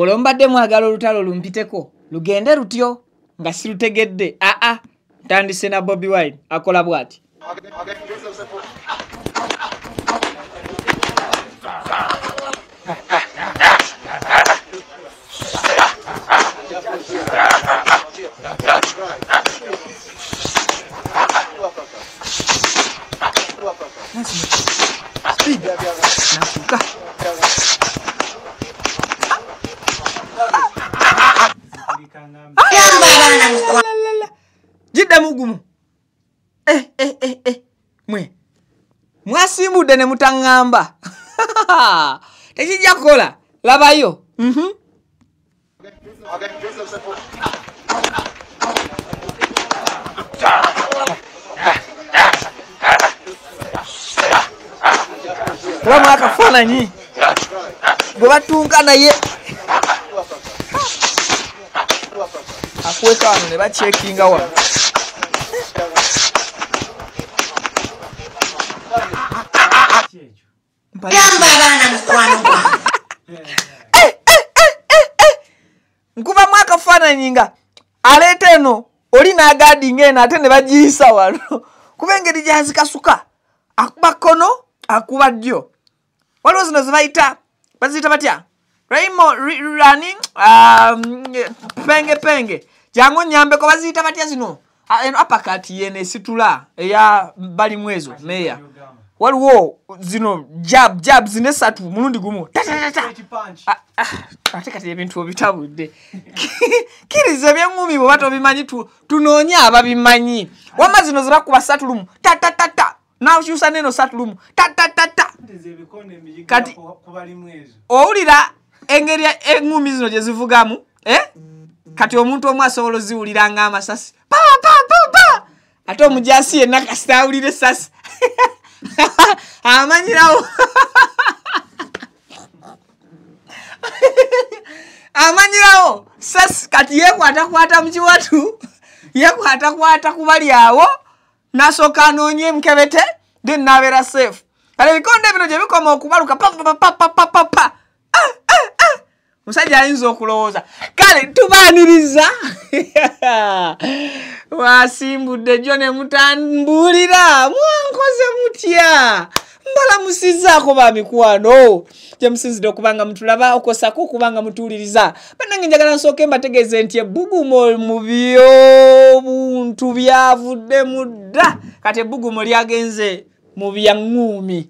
bw'olombadde mwagala olutalo lumpiteko lugende lutyo nga sirutegedde ntandise na Bobi Wine akola bw'ati. Jidda mugumu. Mwe. Mwasimbudde ne mutangamba. Tekijja kukola. Labayo. Kulamu akafaananyi. Bwe batunka naye. Akweka wano ne bacekinga wano. Nkuba mwaka faananyi nga aleeta eno oli n'agaadinga eno ate ne bagiyisa wano kuba engeri gyazikasuka akuba kkono akuba ddyo. Waliwo zino baziyita batya running penge jangu nyambeko baziyita batya zino eno apakati yene situla eya bali mwezo meya. Waliwo zino jab zine satu mulundi gumu ate kati ebintu obitabudde kiriza byengumi bwe bato bimanyi tunoonya ababimanyi wama zino zibakuba satulumu nakyusa neno satulumu kati owulira engeri engumi zino gye zivugamu kati omuntu omu asobola oziwulira ng'amasasi ate omujasi yenna kasita awulira essasi amanyirawo amanyirawo sasi kati yekwatakwata mu kiwatu yekwatakwata kubali awo nasooka anoonya emukebete then n'abeera safe. Kale ebikonde bino gye bikoma okubaluka musajja ayinza okulowooza kale tubaaniriza wasimbudde jjo ne mutambulira mwankoze mutya mbalamusizzaako bamikwano gye musinzidde okubanga mutulaba okosako okubanga mutuwuliriza bannange njagala nsooke mbategeeze nti ebbugumo mu by'obuntu byavudde mudda kati ebbugumo lyagenze mu byaŋŋuumi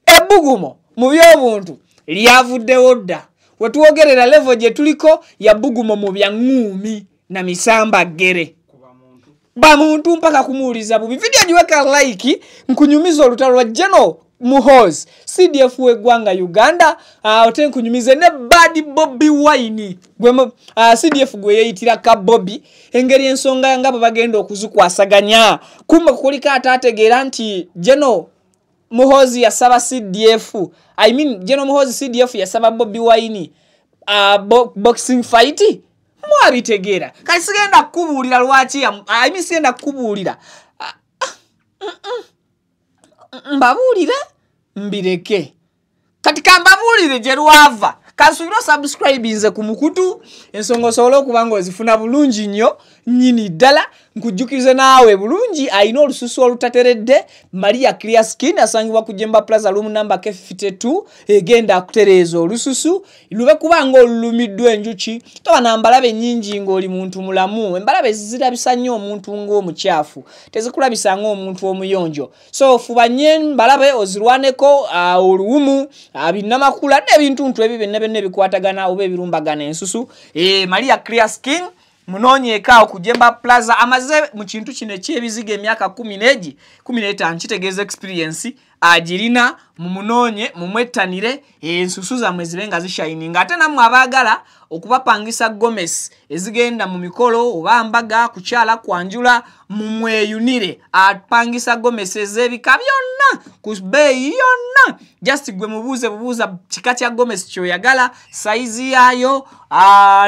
ebbugumo mu by'obuntu lyavuddewo dda wetuwogerera level gye tuliko ya bbugumo mu byaŋŋuumi na misamba ggere bamuntu mpaka kumuwuliza bubi video giweka like nkunyumiza olutalo lwa General Muhoozi CDF w'eggwanga Uganda ote nkunyumize ne Bad Bobi Wine gwe CDF gwe yeyitira ka Bobi engeri ensonga nga bagenda okuzikwasaganya kumba kukolika atategeera nti General Muhoozi yasaba CDF General Muhoozi CDF yasaba Bobi Wine boxing fight mwabitegeera kali sigenda kubuulira lwaki sigenda kubuulira mbabuulire mbireke kati kambabuulire gye lwava kasuubira subscribe nze ku mukutu ensonga osobola okuba ng'ozifuna bulungi nnyo nnyini ddala nkujjukize naawe bulungi alina olususu olutateredde Maria Clear Skin asangibwa ku Jemba Plaza room number K52 egenda akutereeza olususu lube kuba ng'olulumiddwa enjuki toba na mbalabe nnyingi ng'oli muntu mulamu embalabe zirabisa nnyo omuntu ng'omukyafu tezikulabisa ng'omuntu omuyonjo so fuba nnyo mbalabe ozirwaneko oluwumu binnamakula n'ebintuntu ebyo byonna ebikwatagana oba ebirumbagana ensusu Maria Clear Skin munoonyeeka okujemba Plaza amaze mu kintu kino ekyebiziga emyaka 15 kitegeeza experience agirina mumunoonye mumwettanire ensusu zammwe zibe nga zishining ate nammwe abaagala okubapangisa Gomez ezigenda mu mikolo oba mbaga kukyala kwanjula mumweyunire apangisa Gomez ez'ebika byonna ku bbeeyi yonna just gwe bubuuza kika kya Gomez kyoyagala saizi yaayo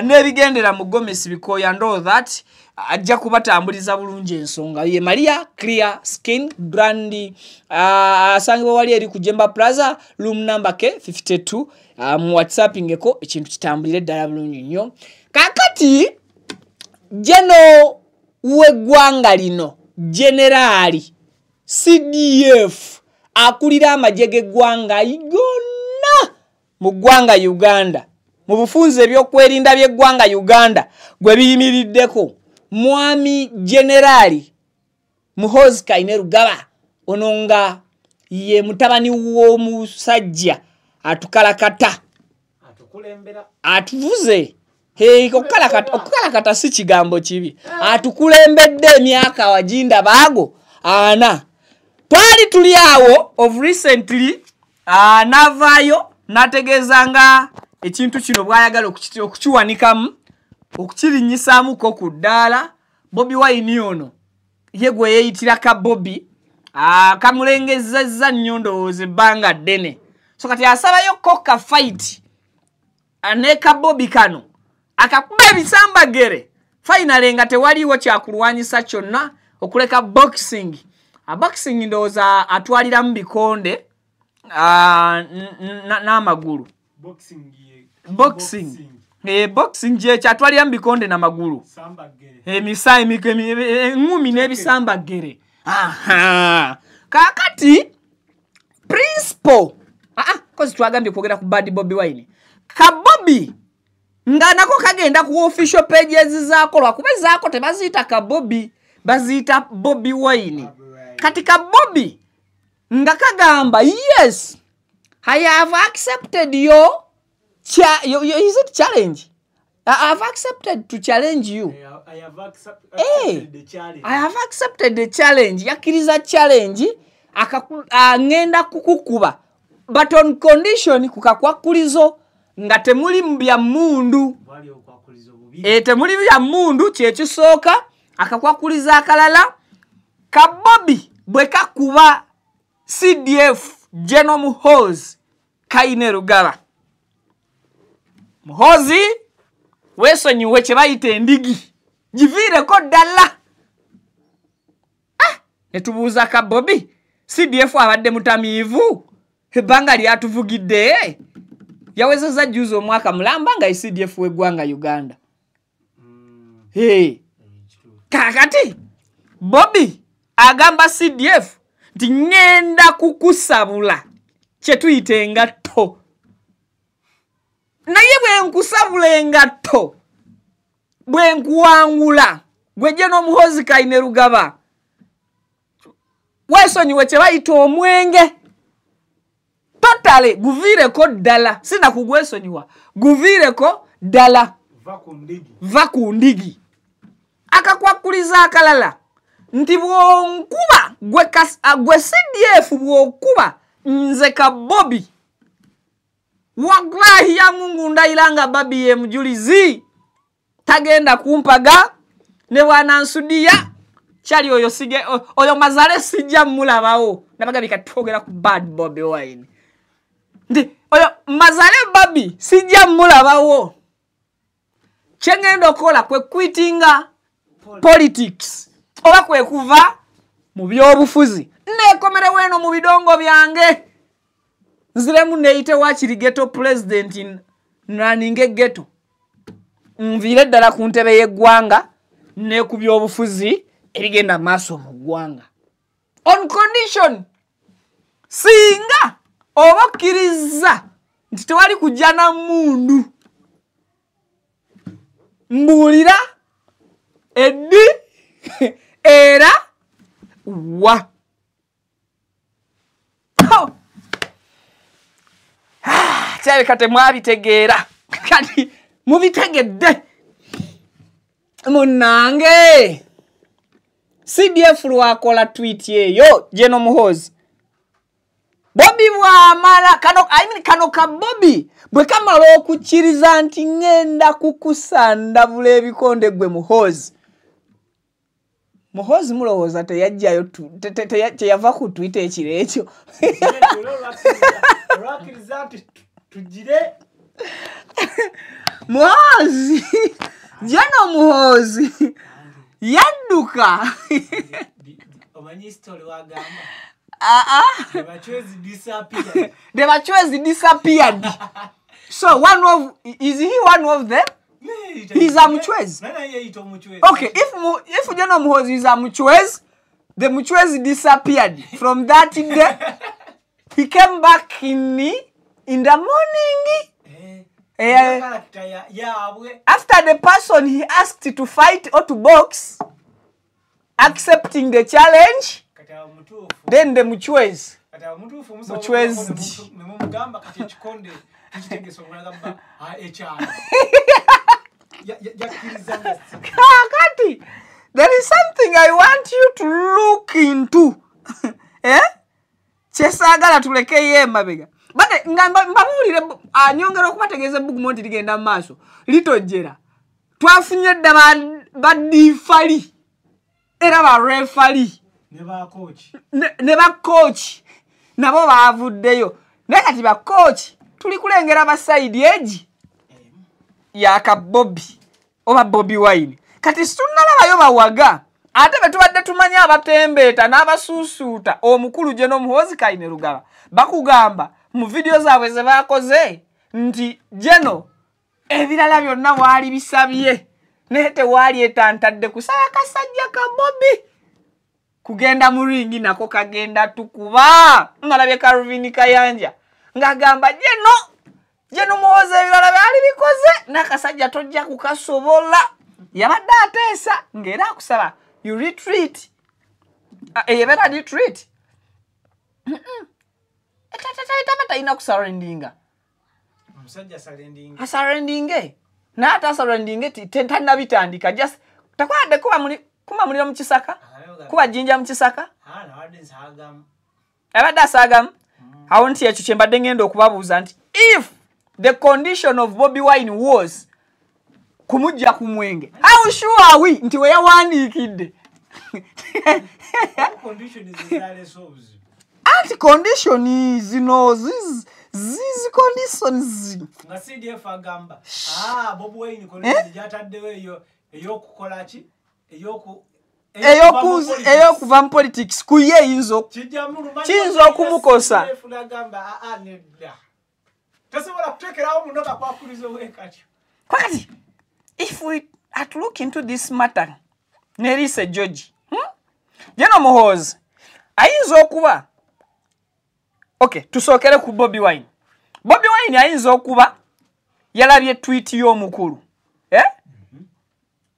n'ebigendera mu Gomez bikoya ndo that ajja kubatambuliza bulungi ensonga ye Maria Clear Skin Brand asangibwa wali eri ku Jemba Plaza room number K52 mu WhatsApp ngeko ekintu kitambulire ddala bulungi nnyo kakati jeno wegwanga lino generali CDF akulira amajege gwanga igonna mu gwanga Uganda mu bufunze ebyokwerinda bye gwanga Uganda gwe biyimiriddeko mwami generali Muhoozi Kainerugaba ononga ye mutabani w'omusajja atukalakata atukulembera atuvuze okukalakata si kigambo kibi atukulembedde emyaka wajinda baago ana twali tuli awo of recently navaayo nategezanga ekintu kino bwayagala okukiwanikamu okukirinyisaamuko ku ddaala Bobi Wine ono ye gwe yeeyitira ka Bobi kamulengezezza nnyo ndowooza ebbanga ddene so kati asabayo koka fight ne ka Bobi kano akakuba ebisambagere finally nga tewaliwo kyakulwanyisa kyonna okuleka boxing boxing ndowooza atwaliramu bikonde n'amagulu boxing je kyatwaliramu bikonde n'amagulu engumi n'ebisambagere kakati principal kozi twagambye kwogera ku bad Bobi Wine ka Bobi nga nako kagenda ku official pages zaako lwakuba zaako tebaziyita ka Bobi baziyita Bobi Wine kati ka Bobi nga kagamba yes I have accepted your is it challenge I have accepted to challenge you I have accepted the challenge I have accepted the challenge yakiriza challenge ngenda kukukuba but on condition kukakwakulizo nga temuli mbya mundu temuli mbya mundu kyekisooka akakwakuliza akalala ka Bobi bwe kakuba CDF General Muhoozi Kainerugaba Muhoozi wesonyiwe kye bayita endigi giviireko ddala netubuuza ka Bobi CDF abadde mutamiivu ebbanga lyatuvugidde yawezezza juzi omwaka mulamba nga CDF w'eggwanga Uganda kakati Bobi agamba CDF nti ngenda kukusabula kye tuyita engatto naye bwe nkusabula engatto bwe nkuwangula gwe General Muhoozi Kainerugaba wesonyiwe kye bayita omwenge totale guviireko ddala sina kugwesonyiwa guviireko ddala va ku ndigi akakwakuliza akalala nti bwonkuba gwe CDF bwokuba nze ka Bobi wallahi ya Mungu ndayiranga babi ye mujulizi tagenda kumpaga ne bwanansudia kyali oyo sige oyo mazale sijja mulabawo nabagabika twogera ku bad Bobi Wine ndi oyo mazale babi sijja mulabawo kyengenda okola kwe quittinga politics oba kwe kuva mu byobufuzi nekomere weno mu bidongo byange nziremu neeyite wakiri ghetto president naninge ghetto nviire ddala ku ntebe y'eggwanga ne ku byobufuzi ebigenda maaso mu ggwanga on condition singa oba okkiriza nti tewali kujja na mundu mbuulira eddi era wa kyaleka temwabitegeera kati mubitegedde munnange CDF lwakola tweet eyo General Muhoozi Bobi bwamala kano ka Bobi bwe kamala okukkiriza nti ngenda kukusandavula ebikonde gwe Muhoozi mulowooza teyajjayo teyava ku Twitter ekiro ekyo Muhoozi General Muhoozi yadduka omanyi story wagamba the Bachwezi disappeared. So is he one of them? He's a Muchwezi. Okay, if General Muhoozi is a Muchwezi, the Muchwezi disappeared. From that day, he came back in the morning. After the person he asked to fight or to box, accepting the challenge, then the Muchwezi. There is something I want you to look into. Chesagala tuleke ye mabega. But mbabulire anyongera okubategeza Bugmonti ligenda maaso. Litojera. Twafunye dda badifali. Era ba referee. Ne ba coach. Nabo baavuddeyo. Naye kati ba coach tuli kulengera ba side edge ya ka Bobby oba Bobi Wine. Kati tunalabayo bawaga. Ate betubadde tumanya abatembeeta n'abasuusuuta omukulu General Muhoozi Kainerugaba bakugamba mu video zaabwe ze baakoze nti General ebirala byonna waali bisabye naye tewaali etantadde kusaba kasajja ka Bobby kugenda mu ringi nako kagenda tukuba ngalabye Calvin Kayanja ngagamba General Muhoozi ebirala byali bikoze nakasajja tojja kukasobola yabadde ateesa ngera akusaba you retreat. You better retreat. Tata ina kusarendinga. Musajja sarendinga. Asarendinge. Na ata sarendinge tentanda bitandika. Just takwade kuba mulira mu Kisaka. Kuba jinja mu Kisaka. Na wadde nsagamu. Abadde sagamu. Awonti ekyo kyembadde ngenda okubabuuza nti if the condition of Bobi Wine was kumujja ku mwenge. How sure are we nti we yawandiikidde? Condition is the solves. Anti condition is these conditions. Nga CDF agamba. Bobi Wine condition yataddewo eyokukola ki? Eyokuva mu politics kuye yinzo. Kiyinza okumukosa. CDF agamba nedda. Tasobola kutekerawo munoka kwakulizo wekatyo. Kwati if we are to look into this matter, Nerise George, General Muhoozi ayinza okuba okay tusookere ku Bobi Wine. Bobi Wine ayinza okuba yalabye tweet y'omukulu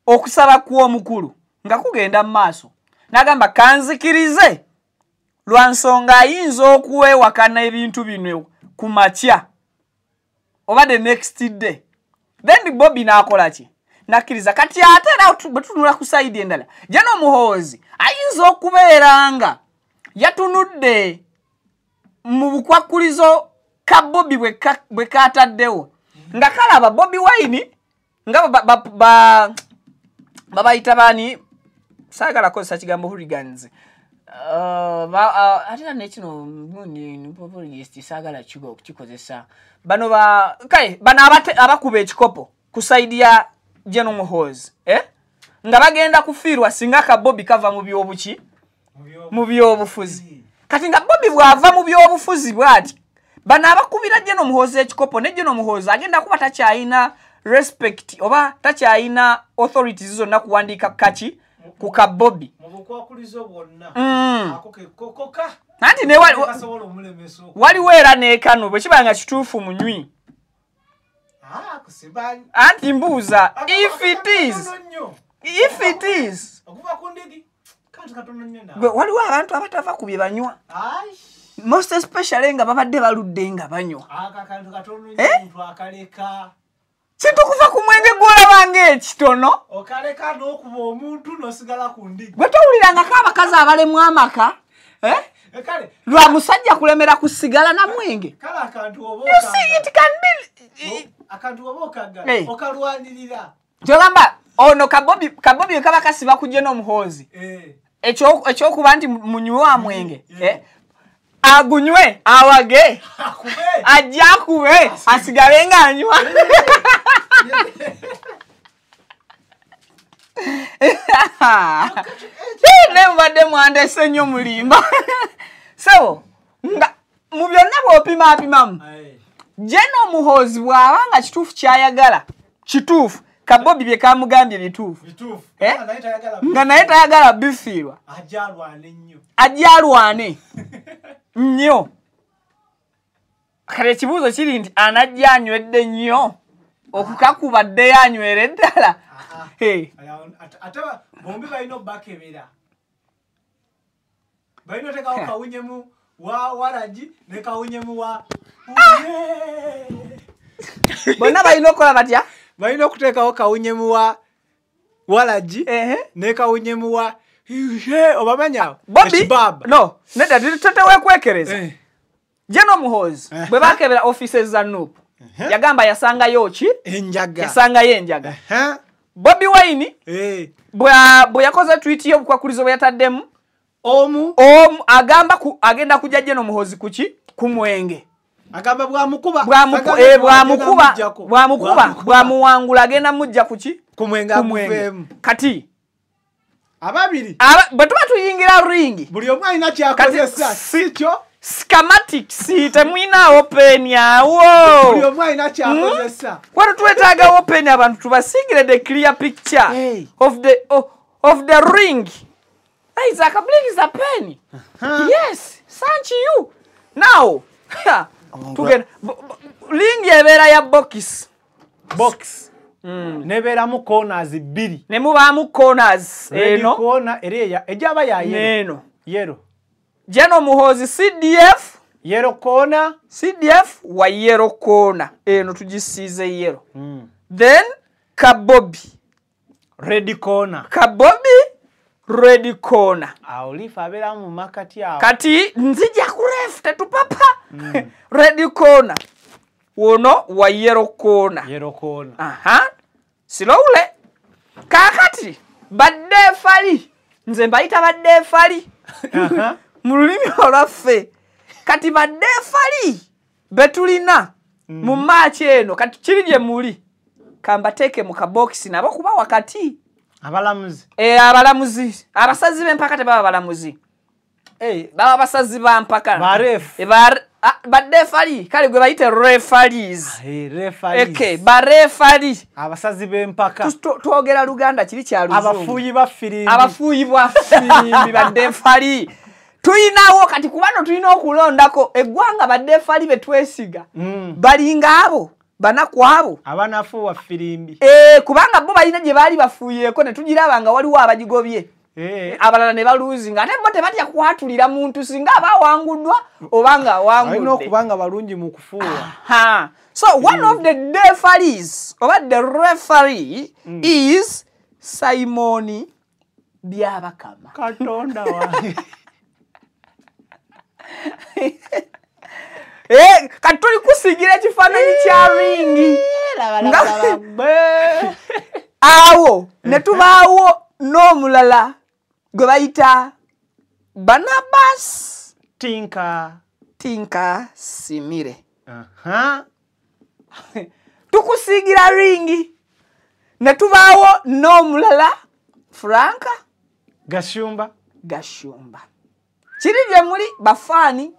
okusaba kw'omukulu nga kugenda mu maaso n'agamba kanzikirize lwa nsonga ayinza okuweewakana ebintu bino ku makya oba the next day. Then Bobi n'akola ki? Nakiriza kati ate era betunula ku side endala General Muhoozi ayinza okubeeranga yatunudde mu bukwakulizo ka Bobi bwe kataddewo nga kalaba Bobi Wine nga babayita bani saagala kozesa kigambo hooligans ate nekino mpopolist saagala kikozesa bano abakuba ekikopo ku side ya General Muhoozi nga bagenda kufiirwa singa ka Bobi kava mu byobuki mu byobufuzi kati nga Bobi bwava mu byobufuzi bwati bana abakubira General Muhoozi ekikopo ne General Muhoozi agenda kuba takyayina respect oba takyayina authorities zonna kuwandiika kaki ku ka Bobi mubukwakulizo bwonna akokekoka nanti ne waliwo era n'ekano bwe kibanga kituufu munywi. Anti mbuuza if it is waliwo abantu abatava ku bye banywa most especially nga babadde baludde nga banywa kintu kuva ku mwenge gw'olabanga ekitono okaleka n'okuba omuntu n'osigala ku ndigi bwe towulirangako abakazi abalemu amaka lwa musajja kulemera kusigala na mwenge akantu oba okagala okalwanirira kyogamba ono kabobi kaba kasiba ku General Muhoozi ekyokuba nti munywi wa mwenge agunywe awage ajja akube asigale ng'anywa Ne mbadde mwandese nnyo mulimba. So, nga mu byonna bw'opimaapimamu. Jeno Muhoozi bw'abanga kituufu kyayagala. Kituufu. Kabobi bye kamugambye bituufu. Nga naye tayagala bifiirwa. Ajalwane nnyo. Kale ekibuuzo kiri nti anajja anywedde nnyo okukakubadde yanywere ddala. Ate bombi balina obbakebera. Balina otekawo kawunyemu wa Waragi ne kawunyemu wa bonna balina okukola batya? Balina okuteekawo kawunyemu wa Waragi ne kawunyemu wa obamanya Bobby no nedda tetewekwekereza. Jeno Muhoozi bwe bakebera offices za Nuupu yagamba yasangayo ki? Enjaga. Yasangayo enjaga. Bobby Wine bwe yakoze tweet y'obukwakulizo bwe yataddemu omu agamba agenda kujja Jeno Muhoozi kuki? Ku mwenge. Agamba bwamuwangula agenda mujja kuki? Ku mwenge. Kati ababiri bwe tuba tuyingira ringi buli omu alina kyakozesa sikyo schematics temwina open yawo. Buli omu alina kyakozesa. Kwano twetaaga open abantu tubasingire the clear picture of the ring. It's a complete a penny. Yes, thank you. Now, tugenda ring ebeera ya box. Nebeeramu corners bbiri. Ne mubaamu corners eno. Corner eri ejaba ya yellow. Yellow. Jeno Muhoozi CDF. Yellow corner. CDF wa yellow corner. Eno tugisiize yellow. Then Kabobi. Red corner. Kabobi. Red corner. Olifa abeera mu makati awo. Kati nzija ku left tetupapa. Red corner. Wono wa yellow corner. Yellow corner. Silowule. Kakati badde fali. Nze mbayita badde fali. Mu lulimi olwaffe. Kati badde fali betulina mu match eno kati kiri gye muli. Kambateeke mu kabox nabo kuba wakati. Abalamuzi. Abalamuzi. Abasazi b'empaka tebaba balamuzi. Baba basazi ba mpaka. Baref. Badde fali kale gwe bayite referees. Referees. Barefali. Abasazi b'empaka. Twogera Luganda kiri kya Luzungu. Abafuuyi ba firimbi. Abafuuyi ba firimbi badde fali. Tuyinawo kati kubano tulina okulondako eggwanga badde fali betwesiga. Balinga abo banaku abo abanafuuwa firimbi. Kubanga bo balina gye baali bafuuyeko ne tugirabanga waliwo abagigobye. Abalala ne baluzi nga ate bo tebatya kwatulira muntu singa abawanguddwa obanga wangudde. Alina okubanga balungi mu kufuuwa. So one of the referees or the referee is Simon Byabakama. Katonda wange. Katuli kusigira ekifaananyi kya ringi. Awo ne tubaawo n'omulala gwe bayita Barnabas Tinka Simire. Tukusigira ringi ne tubaawo n'omulala Franka Gashumba. Kiri gye muli bafaani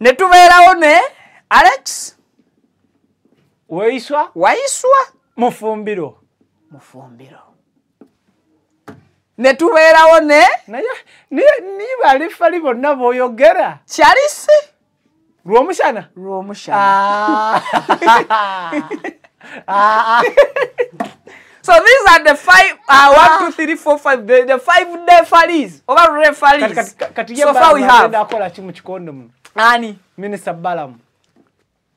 ne tubeerawo ne Alex Waiswa Mufumbiro. Ne tubeerawo ne niba alifali bonna b'oyogera Charisi Lw'omushana. So these are the 5 1 2 3 4 5 the 5 referees over referees. So far we have akola kimu kikondo muno. Ani Minister Balamu.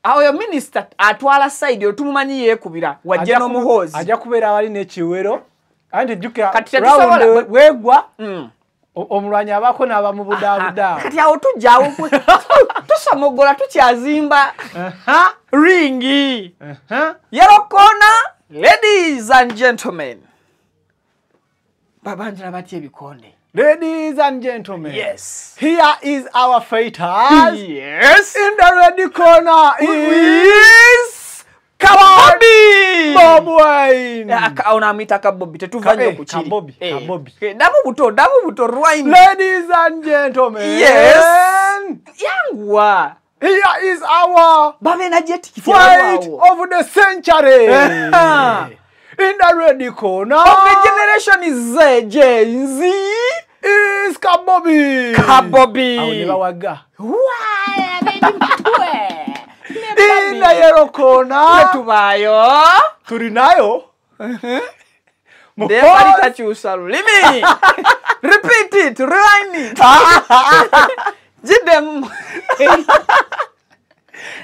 Ayo minister atwala side otumumanyi yekubira wa Jeno Muhoozi. Aja kubeera wali n'ekiwero. Andi jukira round wegwa. Omulwanyi abako n'abamubudaabudaa. Kati awo tujjawo tusomogola tukyazimba ringi. Yellow corner, ladies and gentlemen. Babanjira batye ebikonde. Ladies and gentlemen. Yes. Here is our fighters. Yes. In the red corner is Bobby Bob Wine Onamwita Kabobby tetuvanye ku kiri. Kabobby. Damu buto Wine. Ladies and gentlemen. Yes. Yangwa. Here is our fight of the century. In the red corner of the generation is Gen Z is Kabobby. Kabobby. In the yellow corner Turinayo. Repeat it, rewind it. Jidem.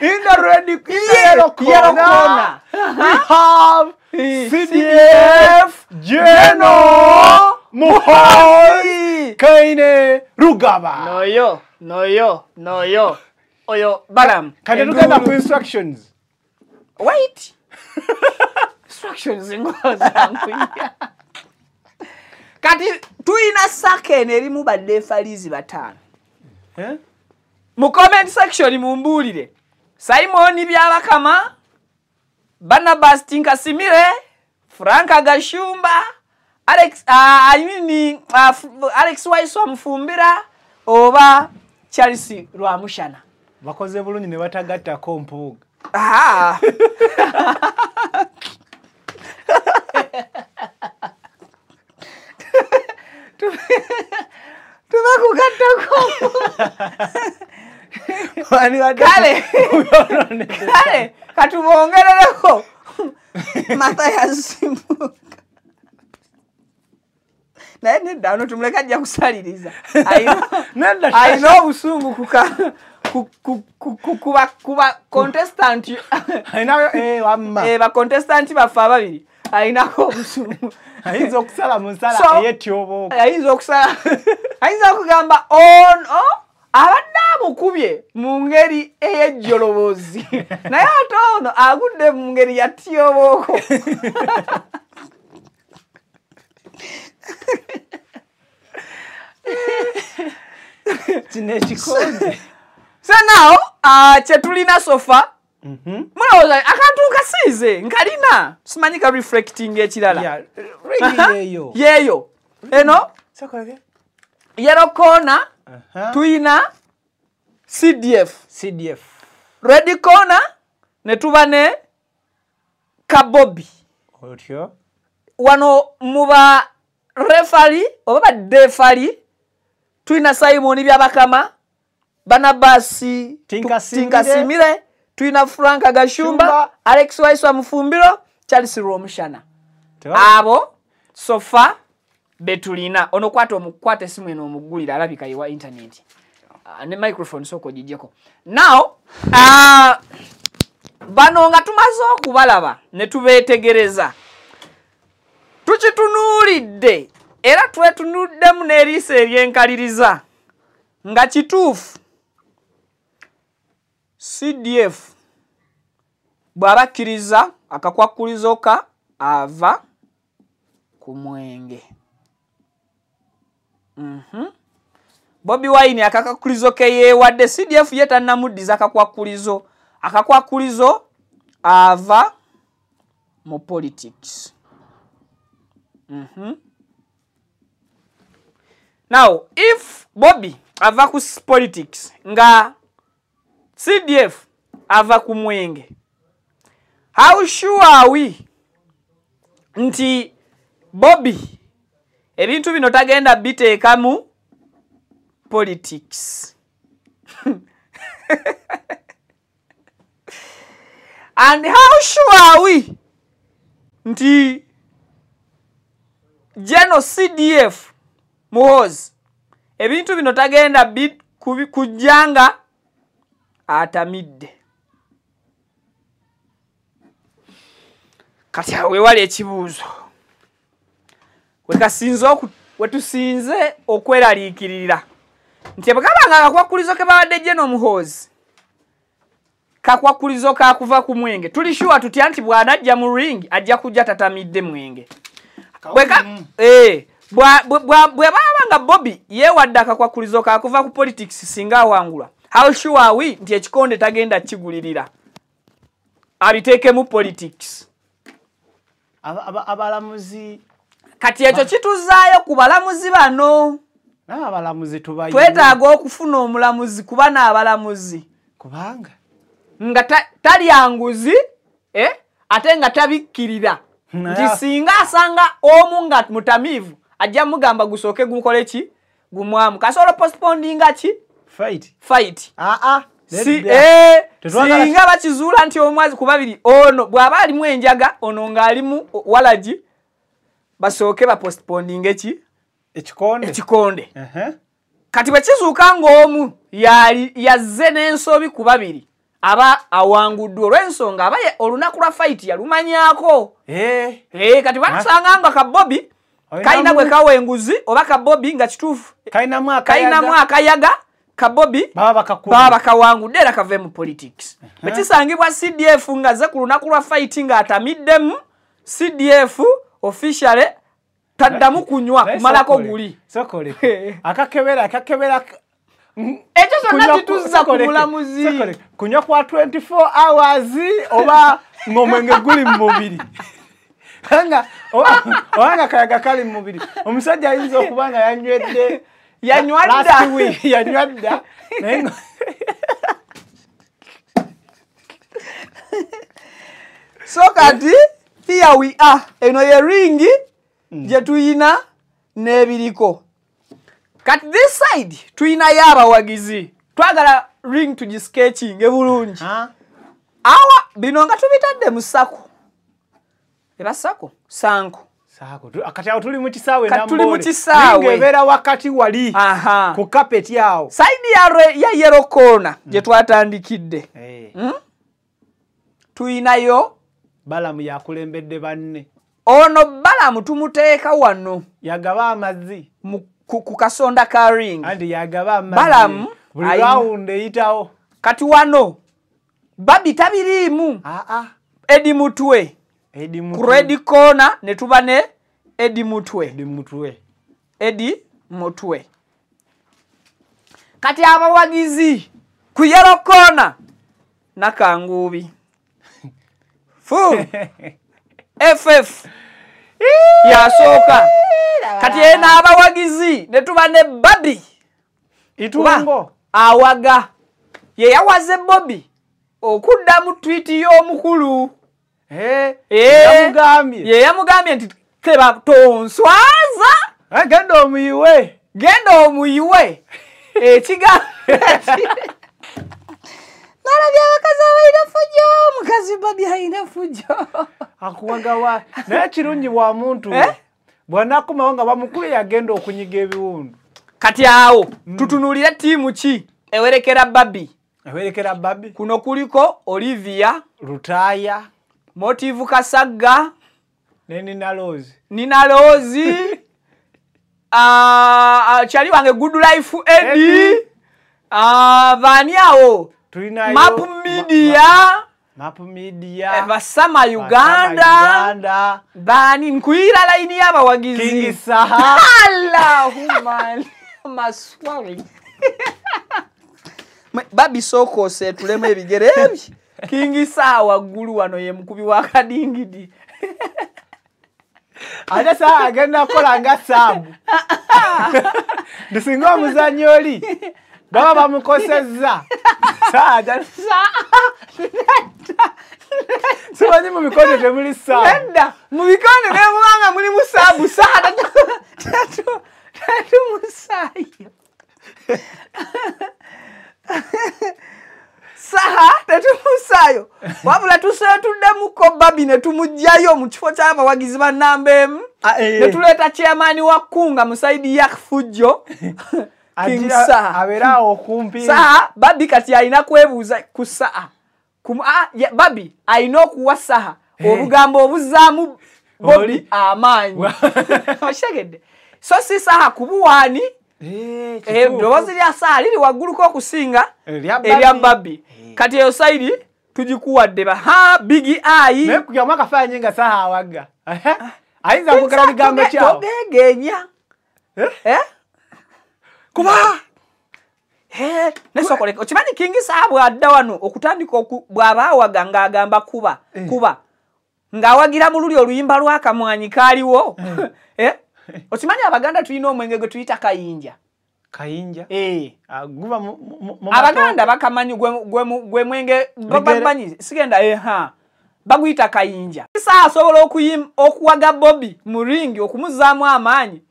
In the red yellow corner we have CDF General Muhoozi Kainerugaba. No yo. Oyo Baram. Can you get the instructions? Wait. Instructions ngoza nkuya. Kati tuina sake nerimu badefalizi batano. Mu comment section mumbulire. Simon Byabakama, Barnabas Tinkasimire, Franka Gashumba, Alex Waiso Mfumbira, oba Charles Rwamushana. Bakoze bulungi ne batagatta ko mpuga. Aha. Tubakugatta ko. Kale katubongerereko Mathias Simbuka naye nedda ono tumuleka ajja kusaliriza ayina obusungu kuba contestant ba contestant baffe ababiri ayinako obusungu ayinza okusala mu nsala ey'etyobo ayinza okugamba ono abadde amukubye mu ngeri ey'ejjolobozi naye ate ono agudde mu ngeri ya tyobooko. So now kyetulina sofa mulowooza akantu nkasiize nkalina simanyi ka reflecting ekirala yeeyo eno yellow corner tuina CDF red corner ne tuba ne Kabobby wano muba referee oba badefali tuina Simon Byabakama Barnabas Tinkasimire tuina Franka Gashumba Alex Waiso Mfumbiro Charles Rwamushana abo sofa betulina ono kwate simu eno omugulira alabika yiwa internet ne microphone soko jijeko now bano nga tumaze okubalaba ne tubetegereza tukitunulidde era twetunuddemu n'eriisa eryenkaliriza nga kituufu CDF bw'abakkiriza akakwakulizo ka ava ku mwenge. Bobi Wine akakwakulizo ke yeewadde CDF ye tannamuddiza akakwakulizo ava mu politics. Now if Bobi ava ku politics nga CDF ava ku mwenge, how sure are we nti Bobi ebintu bino tagenda biteeka mu politics? And how sure are we nti General CDF Muhoozi ebintu bino tagenda kujjanga atamidde? Kati awe wali ekibuuzo wetusinze okweraliikirira nti bwekabanga akakwakulizo ke babadde General Muhoozi kakwakulizo kakuva ku mwenge tuli sure tutya nti bw'anajja mu ring ajja kujja tatamidde mwenge. Bw'abanga Bobi yeewadde akakwakulizo kakuva ku politics singa awangula, how sure are we nti ekikonde tagenda kigulirira? abiteeke mu politics. Abalamuzi kati ekyo kituzaayo ku balamuzi bano. Abalamuzi tubayi. Twetaaga okufuna omulamuzi kuba n'abalamuzi. Kubanga nga talyanguzi ate nga tabikkirira. Nti singa asanga omu nga mutamiivu ajja mugamba gusooke gukole ki gumwamu. Kasobola postponinga ki fight. Singa bakizuula nti omwazi ku babiri ono bw'aba alimu enjaga ono ng'alimu walagi basooke ba postponinga ki ekikonde. Kati bwe kizuuka ng'omu yazze n'ensobi ku babiri aba awanguddwa olw'ensonga aba olunaku lwa fight yalumanyaako. Kati basanga nga Kabobi kalina gwe kawenguzi oba Kabobi nga kituufu kalinamu akayaga Kabobi baba bakawangudde era kave mu politics. Bwe kisangibwa CDF nga ze ku lunaku lwa fight nga atamiddemu CDF officially taddamu kunywa kumalako guli. Akakebera ekyo kyonna kituuza ku mulamuzi. Kunywa kwa 24 hours oba ng'omwenge guli mu mubiri. Obanga kayaga kali mu mubiri. Omusajja ayinza okuba nga yanywadda. So kati here we are. Eno ye ringi gye tuyina n'ebiriko. Kati this side tuyina y'abawagizi. Twagala ring tugisketching ebulungi. Awa bino nga tubitadde mu sako. Eba sako sanko. Kati awo tuli mu kisaawe Kati tuli mu kisaawe. Ng'ebeera wakati wali ku carpet yawo. Side ya yellow corner gye twatandikidde. Tuyinayo Balamu yakulembedde banne. Ono Balamu tumuteeka wano. Yagaba amazzi. Ku kasonda ka ring. Andi yagaba amazzi. Balamu buli round eyitawo. Kati wano Babi tabiriimu. Edi Mutwe. Ku red corner ne tuba ne Edi Mutwe. Kati abawagizi ku yellow corner Nakangubi. FF yasooka. Kati ena abawagizi ne tuba ne Babi Itungo awaga ye yawaze Bobby okudda mu tweet y'omukulu. Yamugambye nti teba tonswaza genda omuyiwe ekigambo nalabye abakazi abalina fujjo mukazi Babi alina fujjo akuwagawa naye kirungi bwa muntu bw'anakomawo nga bamukulu yagenda okunyiga ebiwundu. Kati awo tutunulira tiimu ki ewerekera Babi. Kuno kuliko Olivia Rutaya, Motive Kasagga, Nina Rose, chali wange Good Life Eddie, Vaniao, Map Media, Basama Uganda, Bani Nkuira laini y'abawagizi. King Saha. Allahumma maswari. Babi soko se tuleme ebigere ebi. King Saha waggulu wano ye mukubi wa kadingidi. Ate saa agenda kola nga Sabu. Ndisinga omuzannyo oli. Baba bamukosezza. Simanyi mu mikono temuli Sabu. Nenda mu mikono ne mubanga muli mu Sabu. Tatu musayo. Saha tatu musayo. Wabula tuddemu ko Babi ne tumujjayo mu kifo ky'abawagizi ba nambemu. Ne tuleeta chairman wa Kunga mu side ya Fujjo. King Saha abera okumpi. Saha Babi kati alina kwebuuza ku Saha. Babi alina okuwa Saha obugambo obuzaamu Bobby amaanyi. Oshegedde. So si Saha kubuwani. Dobozi lya Saha liri wagguluko okusinga erya Babi. Kati eyo side tugikuwadde Big Eye. Ne kugamba akafaanyi nga Saha awaga. Ayinza kugala bigambo kyawo. Togegenya. Kuba nesokoleka okimanyi King Saabwe adda wano okutandika bw'abaawaga ng'agamba kuba ng'awagira mu luli oluyimba lw'akamwanyi kaaliwo okimanyi Abaganda tulina omwenge gwe tuyita kayinja guba Abaganda bakamanyi gwe mwenge bamanyi sigenda baguyita kayinja asobola okuwaga Bobby mu ringi okumuzaamu amaanyi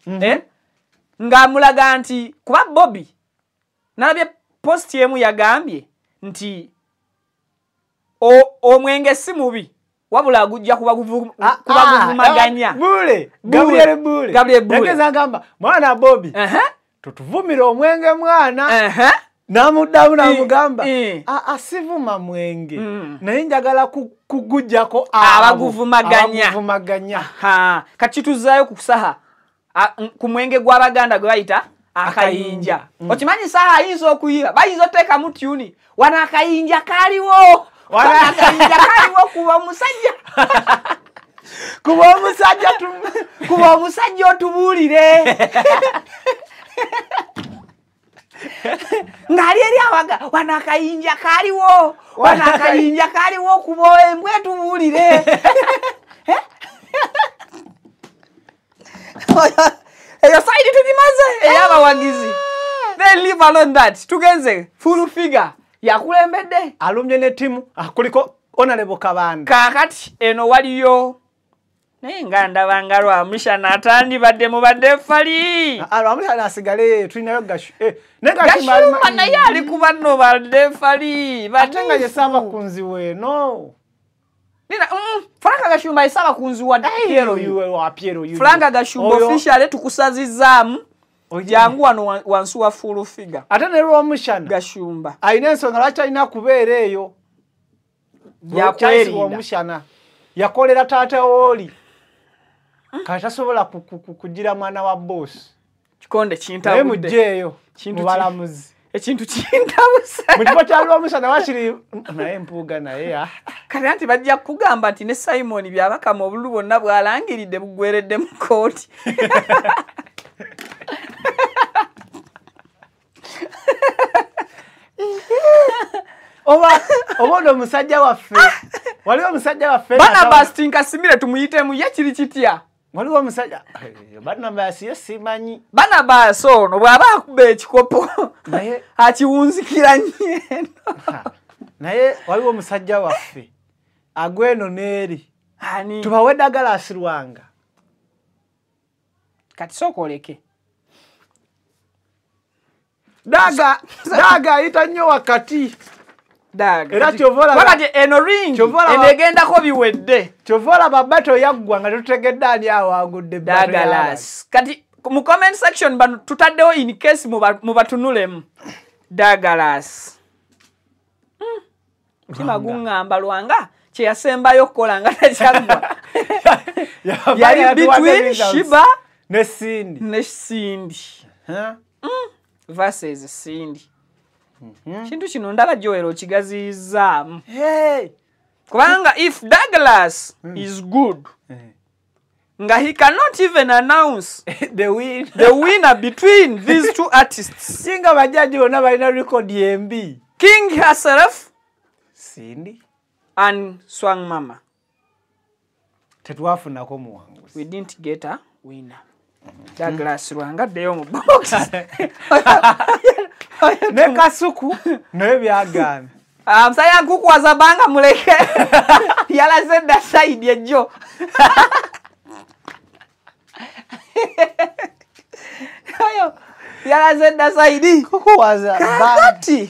ng'amulaga nti kuba Bobby nalabye post yemu yagambye nti omwenge si mubi wabula agujja kuba guvumaganya Gabriel Bule yageza ngamba mwana Bobby tutuvumira omwenge mwana namuddamu namugamba asivuma mwenge naye njagala kugujjako abaguvumaganya kati tuzaayo ku saha ku mwenge gw'Abaganda gwe bayita akayinja okimanyi saha ayinza okuyiba bayinza oteekamu tuni wana akayinja kaaliwo kuba omusajja otubuulire ng'ali eri awaga wana akayinja kaaliwo kuba embwa etubuulire eyo saidi tugimaze ey'abawagizi then leave alone that tugenze full figure yakulembedde alumye ne timu kuliko Honorable Kabanda kakati eno waliyo naye nga ndabanga Lwamushana atandi badde mu badde fali Lwamushana asigale tulinayo Gashumba naye ali ku banno badde fali ate nga ye Ssaabakunzi weno Franka Gashumba isaba kunziwa Piero Franka Gashumba officially tukusazizaamu jangu wano wansi wa full figure ate ne Lwamushana Gashumba ayina ensonga lwaki alina kubeera eyo Lwamushana yakolera taata oli kati tasobola kugira mwana wa boss kikonde kintabudde mujeeyo mubalamuzi ekintu kintabuse mu kifo kya Lwamushana wakiri naye mpuuga naye kati anti bajja kugamba nti ne Simon byabakama obululu bonna bwalangiridde bugweredde mu kooti oba omusajja waffe waliwo omusajja waffe Barnabas Tinkasimire tumuyitemu ye kiri kitya waliwo omusajja Barnabas ye simanyi Barnabas ono bw'aba akuba ekikopo akiwunzikira nnyo naye waliwo omusajja waffe agweno neeri tubawe eddagala asirwanga kati sooka oleke daga ayita nnyo wakati era kyovola eno ring enegendako biwedde kyovola babato yaggwa nga tutegedde ani awangudde Douglas kati mu comment section bano tutaddewo in case mubatunulemu Douglas mutima guŋŋamba Lwanga kye yasembayo okukola nga takyagwa yali between Shiba ne Cindy versus Cindy kintu kino ndaba Joel okigazizaamu kubanga if Douglas is good nga he cannot even announce the winner between these two artists singa bajaji bonna balina record embi King herself Cindy and Swang Mama tetwafunako muwanguzi we didn't get a winner Douglas Lwanga ddeyo mu box ne Kasuku naye byagaana musaya nkukwaza banga muleke yalaze dda side ejjo yalaze dda side kukuwaza kakati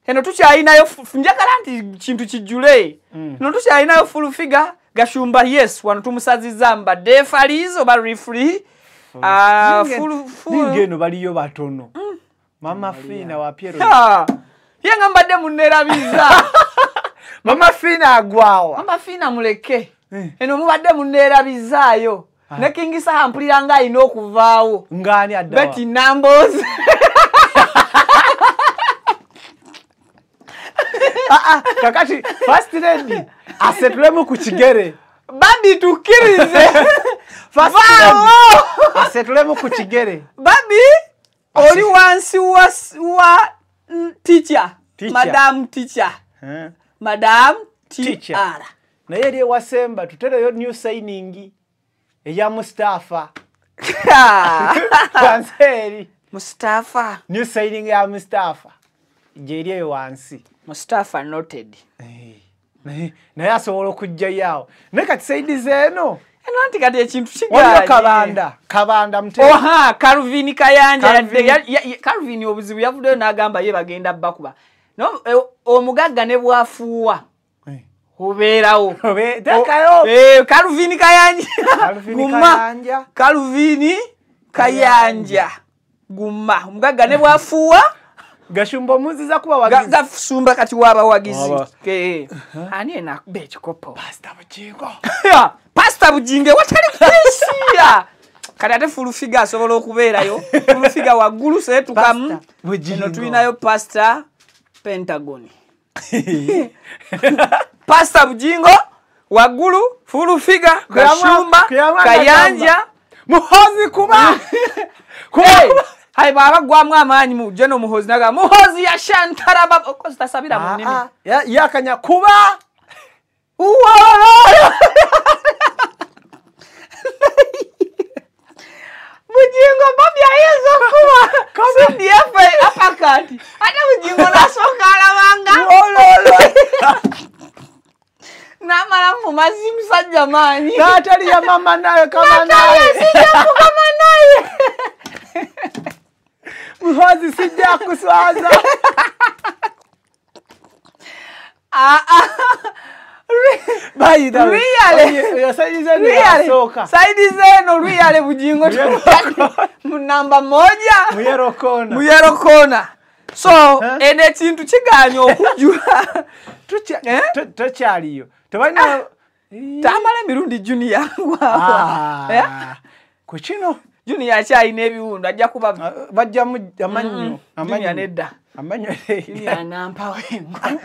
eno tukyalinayo njagala nti kintu kijjule eno tukyalinayo full figure Gashumba yes wano tumusazizza mbadde falizo ba referee full ngeno baliyo batono Mama Fina wa Piero yenga mbadde munerabiza Mama Fina agwawa Mama Fina muleke eno mubadde munerabizaayo ne King Saha mpuliranga ayina okuvaawo ngani addawa Betty Numbers kakati first lady asetulemu ku kigere babi tukirize first lady asetulemu ku kigere babi oli wansi wa teacher. Madam teacher. Madam teacher. Naye eri wasemba tutereyo new signing eya Mustafa. Wanseri. Mustafa. New signing ya Mustafa. Jeri eyo wansi. Mustafa noted. Naye asobola okujja yawo. Ne kati saidi zeno. Nanti kati ekintu kigaanye. Waliyo kabanda mutego. Oha, Calvin Kayanja. Calvin obuzibu yavuddeyo n'agamba ye bagenda bakuba. No, omugagga ne bwafuuwa. Obeerawo. Tekayo. Calvin Kayanja. Calvin Kayanja. Guma. Omugagga ne bwafuuwa. Gashumba muziza kuba wagizi. Gafumba kati waba wagizi. Ani enakube ekikopo. Pastor Bujingo. Pastor Bujinge watali kwesiya. Kati ate fulufiga asobola okubeerayo. Fulufiga waggulu seetukamu. Eno tulinayo Pastor Pentagon. Pastor Bujingo waggulu fulufiga Gashumba Kayanja Muhozi kuba. Hai baba gwamu amanyi mu jeno muhozi naga muhozi ya shantara baba ko sitasabira mu nimi ya kanya kuba Bujingo babi ayezo kuba sindi efe apakati ata Bujingo nasoka alawanga na mara mu mazimu sajja mani natali ya mama nayo kama naye kama naye Muhozi sijja kuswaza. Bayida. Really? Saidi zeno yasoka. Saidi zeno really Bujingo namba moja. Muyero kona. So, ene kintu kigaanye okujula. Tukyaliyo. Tebalina tamala mirundi junior ngwa. Kuchino Junior kyalina ebiwundu ajja kuba bajja mu amanyo nedda amanyo Junior nampawe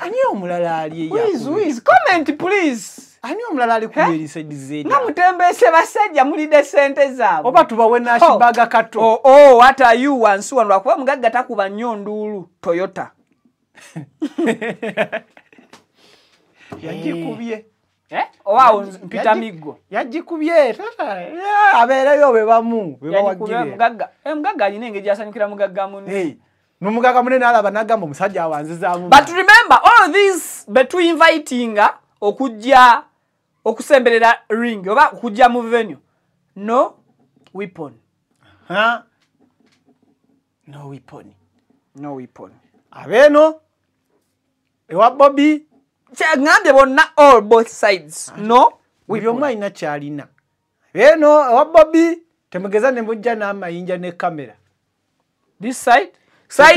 ani omulala ali please comment please ani omulala ali kubiri saidi zedi namutembese basajja mulide sente zaabo oba tubawe nashibaga kato what are you wansi wanwa kuba mugagga takuba nnyo ndulu Toyota yajikubye Owa mpita migo. Yajikubye tata. Abereyo bebamu. Bebawagire. Mugagga alina engeri asanyukira mugagga munne. No mugagga munne nalaba nagamba omusajja awanzizaamu. But remember all this between inviting okujja okusemberera ring oba okujja mu venue. No weapon. No weapon. No weapon. Abeno ewa Bobby ngambye bonna all both sides. No weapon. Byomwa ina kyalina. Eno ewa Bobby temugeza ne mujja n'amayinja ne kamera. This side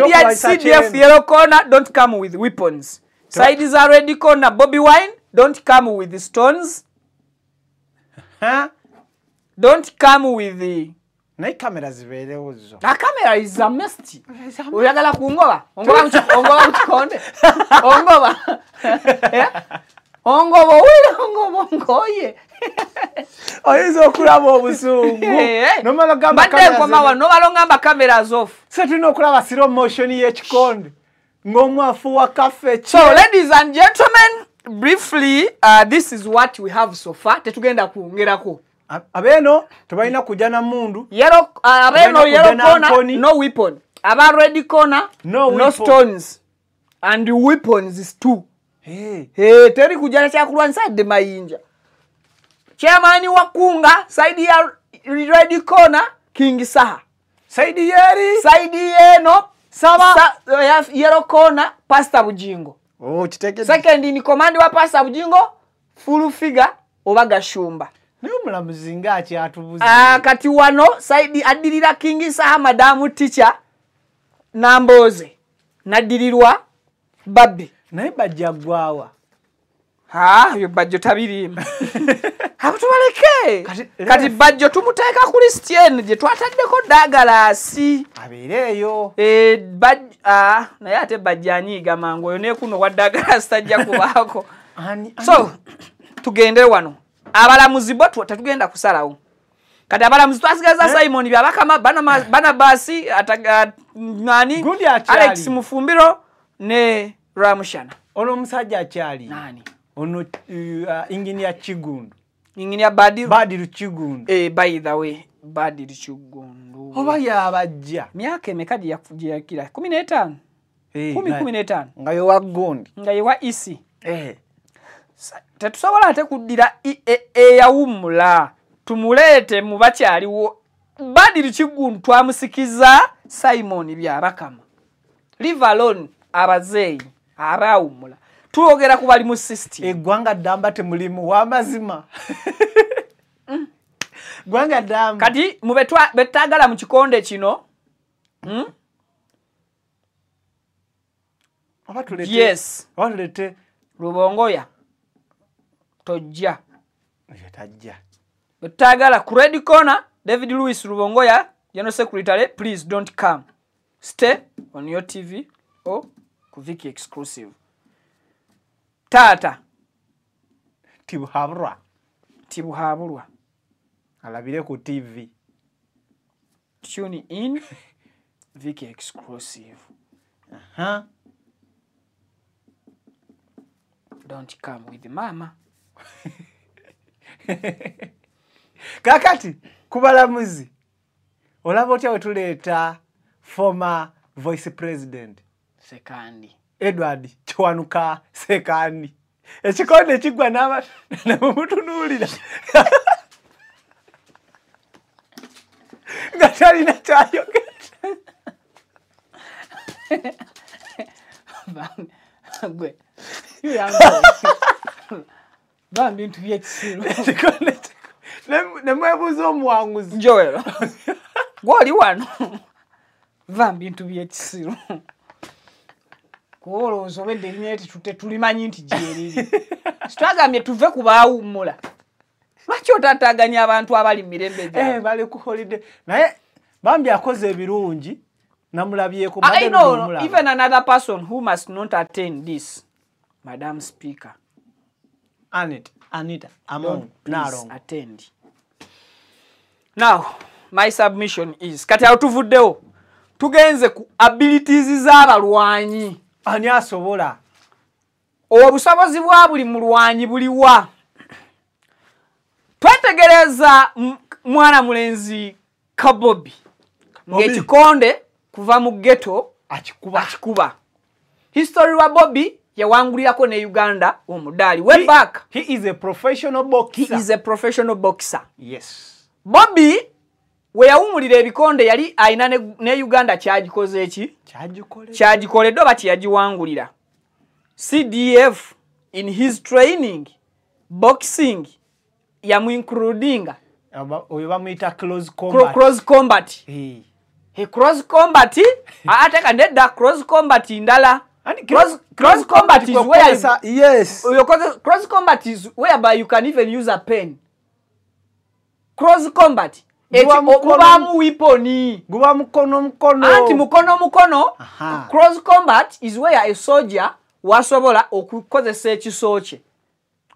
ya CDF yellow corner don't come with weapons. Side is already corner Bobby Wine don't come with the stones. Don't come with the na kamera ziberewo zo. Na camera is a must. Oyagala kungoba. Ongoba uchikonde. Ongoba. Ongoba ngoye. Oyizo okulaba obusungu. Nomala gamba kamera. Bade kwa no balongamba cameras off. Setulina okulaba slow motion y'ekikonde. Ng'omwafu wa cafe. So ladies and gentlemen, briefly this is what we have so far. Tetugenda kuongerako. Abeno tubalina kujja na mundu. Abeno yellow corner no weapon. Aba red corner no stones. And the weapons is two. Teri kujana cha kulwanisa de mayinja. Chairman wakunga side ya red corner King Saha. Side yeri no Saba yellow corner Pastor Bujingo. Chiteke. Second in command wa Pastor Bujingo full figure oba Gashumba. Niyo mulamuzinga achi atubuzi. Kati wano side adirira King Saha Madamu teacher Namboze nadirirwa Babbi naye bajja gwawa yo bajjo tabiri Habtubaleke kati bajjo tumuteeka ku Christian je twataddeko dagalasi abeereyo naye ate bajjanyiiga mangu oyo ne kuno wa dagalasi tajja kubaako so tugende wano abalamuzi bo tatugenda kusalawo kati abalamuzi twasigaza Simon byabakama bana basi nani Alex Mufumbiro ne Ramushana. Ono musajja akyali nani ono engineer Chigundu Badiru Chigundu by the way Badiru Chigundu oba yabajja myaka emekadi yakira 15 15 nga yo wagondi nga ye wa isi tetusobola ate kuddira eyawumula tumulete mu bakyaliwo Badiru Chigundu twamusikiza Simon byabakama leave alone abazeyi abawumula tuogera kubali mu system eggwanga ddamba temulimu wamazima gwanga ddamba kati mu betagala mu kikonde kino yes abatulete Rubongoya tojja yetajja betagala ku Red Corner David Louis Rubongoya General Secretary please don't come stay on your TV or ku Viki exclusive Tata Tibuhabulwa alabire ku TV tune in Viki exclusive don't come with mama kakati kubalamuzi olaba otya wetuleeta former vice president Sekandi Edward Chwanuka Sekandi ekikonde kigwa namumutunuulira nga talina kyayogera gwe bintu byekisiru nemwebuuza omuwanguzi Joel gwoli wano bintu byekisiru kuolooza obedde erinyeeti tulimanyi nti gyeriri sitwagambye tuve ku baawummula lwaki otaataaganya abantu abali mu mirembe gyabwe bali ku holiday naye bambi akoze ebirungi namulabyeko I know even another person who must not attend this Madam Speaker Anita Among Narong attend. Now my submission is kati atuvuddewo tugenze ku abilities z'abalwanyi ani asobola obusobozi bwa buli mulwanyi buliwa twetegereza mwana mulenzi Kabobi ngekikonde kuva mu ghetto akikuba history wa Bobby yawangulirako ne Uganda omudali way back he is a professional boxer yes Bobby we yawumulira ebikonde yali aina ne Uganda kyagikoze eki kyagikoledde bati yagiwangulira CDF in his training boxing yamu including oyo bamuyita close combat he cross combat ate kanedda cross combat ndala cross combat is where yes cross combat is whereby you can even use a pen cross combat mubamu weaponi guba mukono anti mukono cross combat is where a soldier wasobola okukozesa ekisooche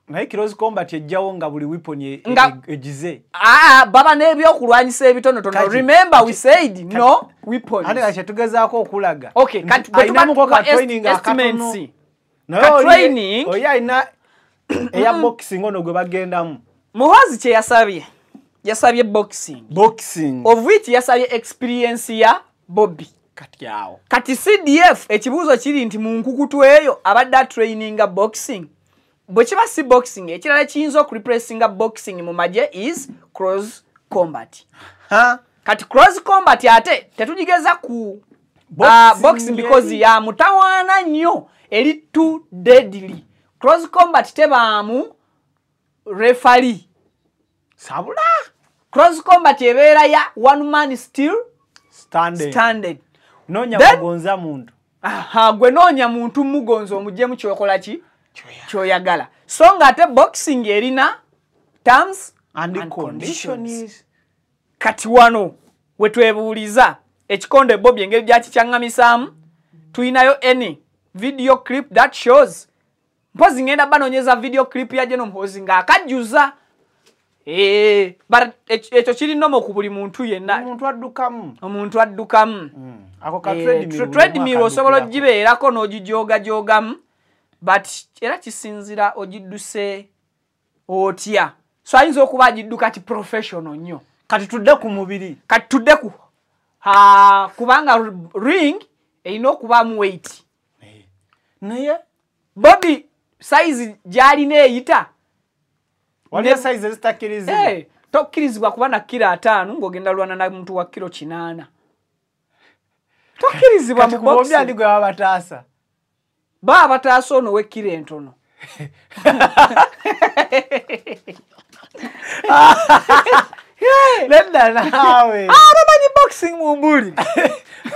naye cross combat ejjawo nga buli weapon ejize baba n'ebyokulwanyisa ebitonotono remember we said no weapons ate kati tugezaako okulaga okay kati ayinamuko ka training akatono training oyo ayina eya boxing ono gwe bagendamu Muhoozi kye yasabye boxing of which yasabye experience ya Bobby kati CDF ekibuuzo kiri nti mu nkukutu eyo abadde traininga boxing bwe kiba si boxing ekirala kiyinza okurepressinga boxing mu magye is cross combat kati cross combat ate tetugigeza ku boxing because ya mutawaana nnyo eri too deadly cross combat tebaamu referee sabula cross combat ebeera ya one man still standing nonya mugonza muntu gwe nonya muntu mugonza omujjemu kyokola ki kyoyagala so nga ate boxing erina terms and conditions kati wano wetwebuuliza ekikonde Bobby engeri gyakikyangamizaamu tuyinayo any video clip that shows mpozi ngenda banonyeza video clip ya General Muhoozi nga akajjuza But ekyo kiri nomo ku buli muntu yenna. Omuntu addukamu. Ako ka treadmill osobola gibeerako n'ogijogamu. But era kisinzira ogidduse otya. So ayinza okuba agidduka kati professional nnyo. Kati tudde ku mubiri. Kati tudde ku. Kubanga ring erina okubaamu weight. Naye Bobby size gy'alina eyita. Waliyo size ezitakkirizibwa. Tokkirizibwa kuba na kilo 5 ng'ogenda lwana na muntu wa kilo 8. Tokkirizibwa mu box. Kati andi gwe babataasa. Babataasa ono w'ekkiro entono. Nedda naawe. Bamanyi boxing mu mbuli.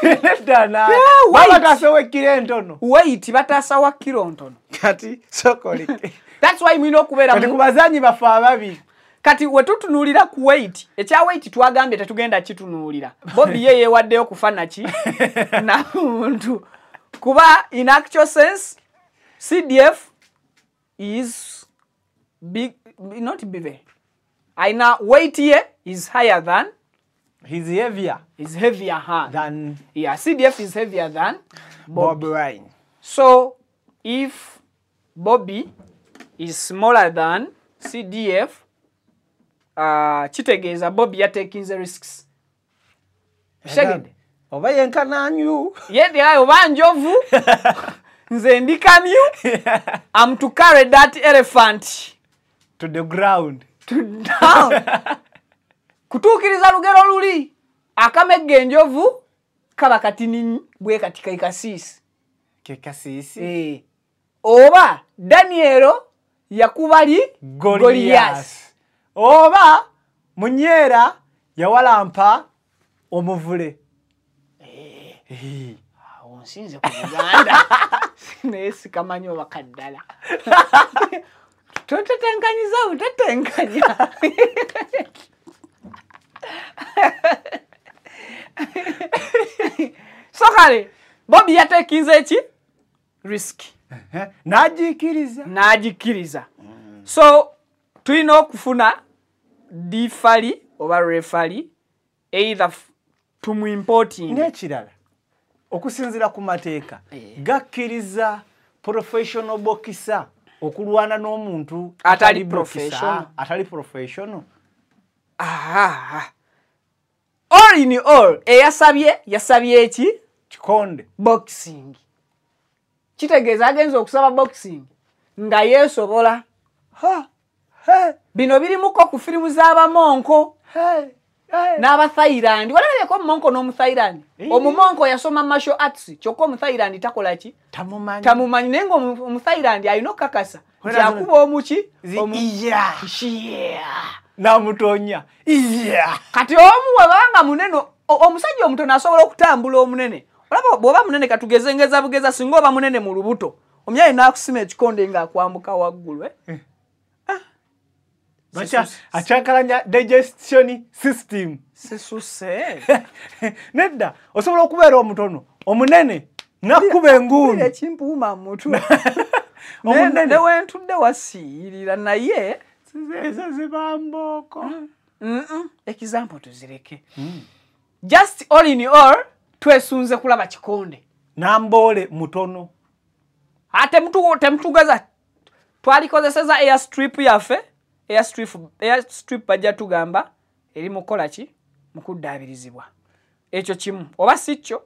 Nedda naawe. Babataasa w'ekkiro entono. Weight bataasa wa kilo ntono. Kati sokoli. That's why mwino okubeera kati ku bazanyi bafe ababiri. Kati we tutunuulira ku weight, ekya weight twagambye tetugenda kitunuulira. Bobby ye yeewaddeyo kufa ki na muntu. Kuba in actual sense, CDF is big, not big. Aina weight here is higher than. He's heavier. Is heavier than. Yeah, CDF is heavier than Bobby Wine. So if Bobby is smaller than CDF, kitegeeza Bobby yatekinze risks. Shagende. Oba yenkananyu. Yedi ayo oba njovu. Nze ndi kamyu. I'm to carry that elephant to the ground. To down. Kutuukiriza lugero luli. Akamegge enjovu kaba katini bwe katika ikasisi. Kekasisi. Oba Danielo yakubali Goliath. Oba Munyera yawalampa omuvule. Onsinze ku Uganda. Nesi kamanyo bakaddala. Totetenkanyiza utetenkanya. So kale Bobby yatekinze ki? Risk. Najikiriza. So tulina okufuna difali oba refali either tumuimporting. Nekirala okusinzira ku mateeka gakkiriza professional boxer okulwana n'omuntu atali professional. All in all yasabye eki kikonde boxing. Kitegeeza agenza okusaba boxing nga yeesobola. Bino birimuko ku firimu z'abamonko. N'aba Thailand. Walabeko monko n'omu Thailand. Omumonko yasoma martial arts. Kyokka omu Thailand takola ki? Tamumanyi nenga omu Thailand ayina okakasa. Yakuba omuki? Namutonya. Kati omu wabanga munene omusajja omutono asobola okutambula omunene. Olaba bw'oba munene katugezengeza bugeza singa oba munene mu lubuto. Omyayi n'akusima ekikonde nga akwambuka waggulu. Achakalanya digestion system. Sesuse. Nedda osobola okubeera omutono omunene nakuba enguuni ekimpuuma mutu. Omunene wentudde wasiirira naye ezo zibamboko. Example tuzireke. Just all in all twesunze kulaba kikonde. Nambole mutono. Ate temutugaza twalikozeseza airstrip yaffe. Airstrip bajja tugamba eri mukola ki mukuddabirizibwa. Ekyo kimu oba sikyo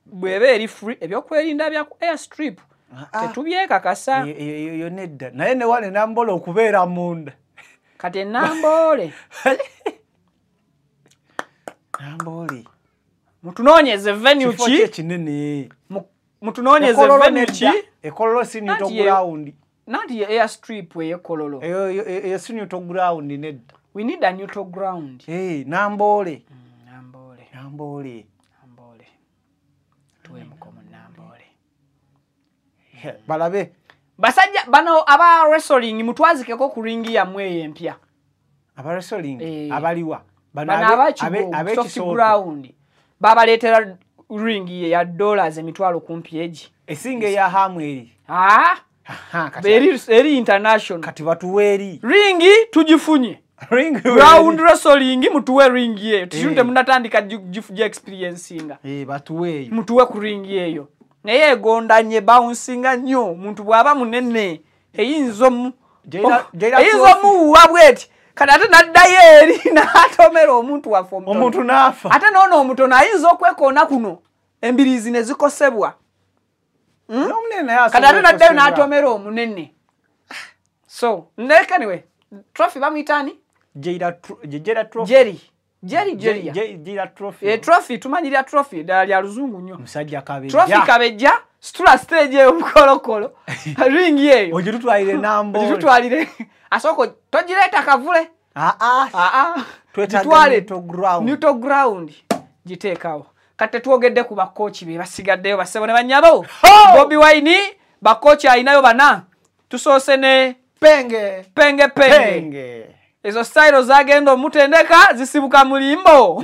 bwebe eri free ebyokwerinda bya airstrip tetubyekakasa. Yo nedda naye ne wale nambole okubeera munda. Kati nambole mutunoonyeze venue ki kinene. Mutunoonyeze venue ki ekololo sinito ground. Not the airstrip where kololo. Yes, neutral ground nedda. We need a neutral ground. Nambole. Nambole. Tuwe mukomo nambole. Balabe. Basajja bano aba wrestling mutwazikeko ku ringi ya mwe empya. Aba wrestling abaliwa. Bano abe soft ground. Baba letera ringi ya dollars emitwalo kumpi eji. Esinge ya hamweri. Eri international. Kati batuweri. Ringi tujifunye. ground wrestling mutuwe ring yeyo tishunte munatandika jifuja experiencinga batuwe mutuwe ku ring yeyo naye gondanye bouncinga nnyo muntu bwaba munene eyinzo mu wabweti kada ate naddayo eri n'atomera omuntu wafa omuntu nafa ate nono omutono ayinza okwekona kuno embirizi ne zikosebwa kada ate naddayo n'atomera omunene so anyway trophy bamuyitani Jada trophy Jerry trophy trophy tumanyira trophy dali aluzungu nnyo musajja kabejja trophy kabejja stura stage yo bukolokolo ring yeyo ojitutwalire nambo ojitutwalire asoko tojireta kavule twetwale neutral ground jitekawo kate tuogedde ku bakochi be basigaddeyo basebone banyabo Bobby Wine bakochi ayinayo bana tusose ne penge ezo style zagendo mutendeka zisibuka mulimbo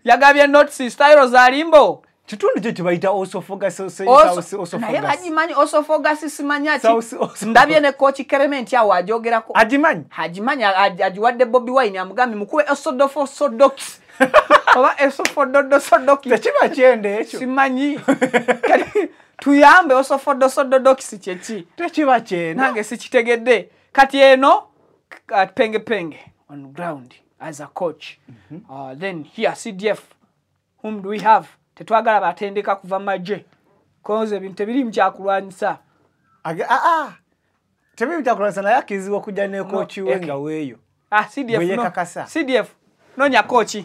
yagabye notice style za limbo kitundu kyo kibayita osophagus naye bagimanyi osophagus simanyaki ndabye ne coach Clement yawo ajogerako agimanyi ajiwadde Bobby Wine amugambi mukube sodox oba sodox tekiba kyende ekyo simanyi kati tuyambe sodox kyeki tekiba kyende nange sikitegedde kati eno penge on ground as a coach then here CDF whom do we have tetwagala batendeka kuva maje koze bintu tebiri mkyakulwanyisa tebiri mkyakulwanyisa naye akiziwa kujja ne coach wenga weeyo CDF no CDF nonya coach